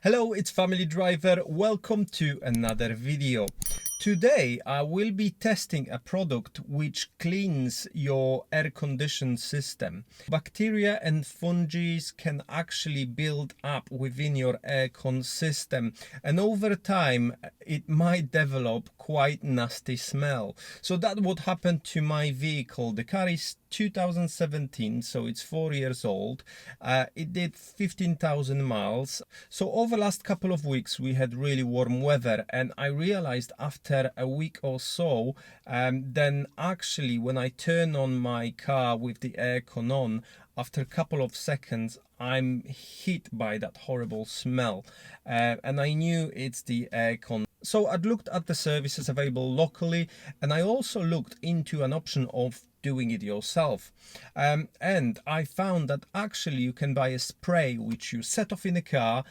Hello, it's Family Driver. Welcome to another video. Today I will be testing a product which cleans your air condition system. Bacteria and fungi can actually build up within your aircon system, and over time it might develop quite nasty smell. So that's what happened to my vehicle. The car is 2017, so it's 4 years old. It did 15,000 miles. So over the last couple of weeks we had really warm weather, and I realized after a week or so, then actually when I turn on my car with the aircon on, after a couple of seconds I'm hit by that horrible smell, and I knew it's the aircon. So I'd looked at the services available locally, and I also looked into an option of doing it yourself, and I found that actually you can buy a spray which you set off in the car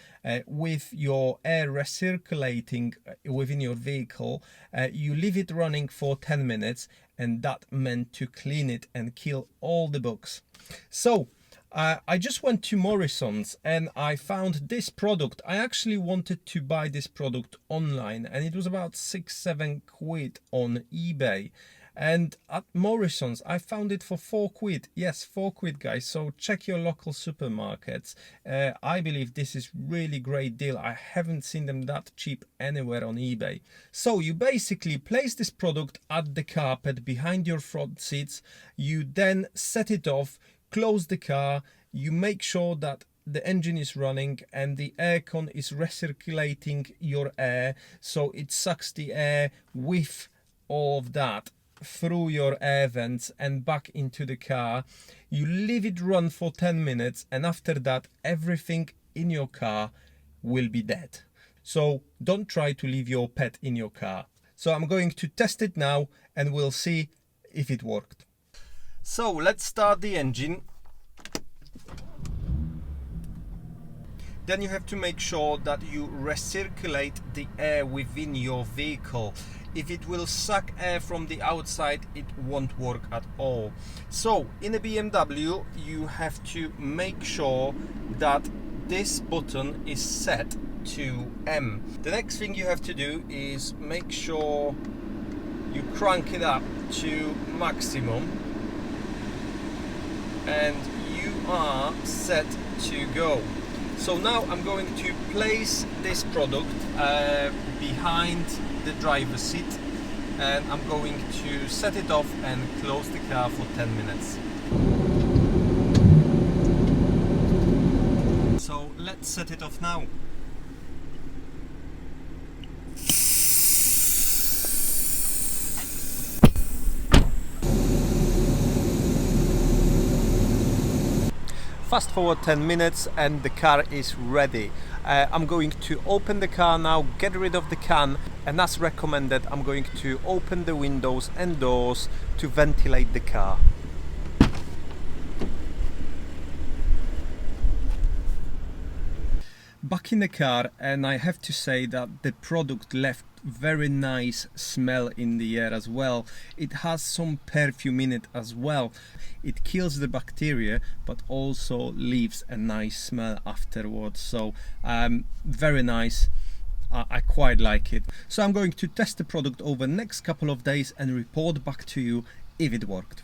with your air recirculating within your vehicle. You leave it running for 10 minutes, and that meant to clean it and kill all the bugs. So I just went to Morrison's and I found this product. I actually wanted to buy this product online, and it was about 6-7 quid on eBay. And at Morrison's I found it for 4 quid. Yes, 4 quid, guys. So check your local supermarkets. I believe this is really great deal. I haven't seen them that cheap anywhere on eBay. So you basically place this product at the carpet behind your front seats. You then set it off, close the car. You make sure that the engine is running and the aircon is recirculating your air, so it sucks the air with all of that through your air vents and back into the car. You leave it run for 10 minutes, and after that everything in your car will be dead. So don't try to leave your pet in your car. So I'm going to test it now and we'll see if it worked. So let's start the engine. Then you have to make sure that you recirculate the air within your vehicle. If it will suck air from the outside, it won't work at all. So in a BMW you have to make sure that this button is set to M. The next thing you have to do is make sure you crank it up to maximum, and you are set to go. So now I'm going to place this product behind the driver's seat, and I'm going to set it off and close the car for 10 minutes. So let's set it off now. Fast forward 10 minutes and the car is ready. I'm going to open the car now, get rid of the can, and as recommended I'm going to open the windows and doors to ventilate the car. Back in the car, and I have to say that the product left very nice smell in the air as well. It has some perfume in it as well. It kills the bacteria but also leaves a nice smell afterwards. So very nice. I quite like it. So I'm going to test the product over the next couple of days and report back to you if it worked.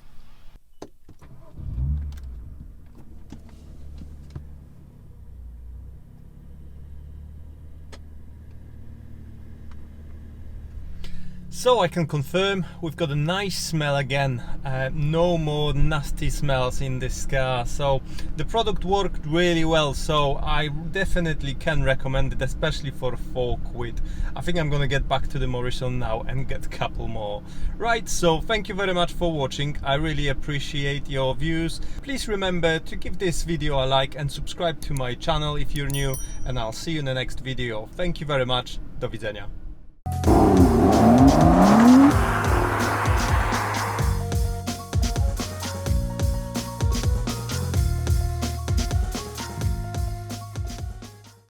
So I can confirm we've got a nice smell again. No more nasty smells in this car. So the product worked really well, so I definitely can recommend it, especially for 4 quid. I think I'm gonna get back to the Morrison now and get a couple more. Right, so thank you very much for watching. I really appreciate your views. Please remember to give this video a like and subscribe to my channel if you're new, and I'll see you in the next video. Thank you very much. Do widzenia.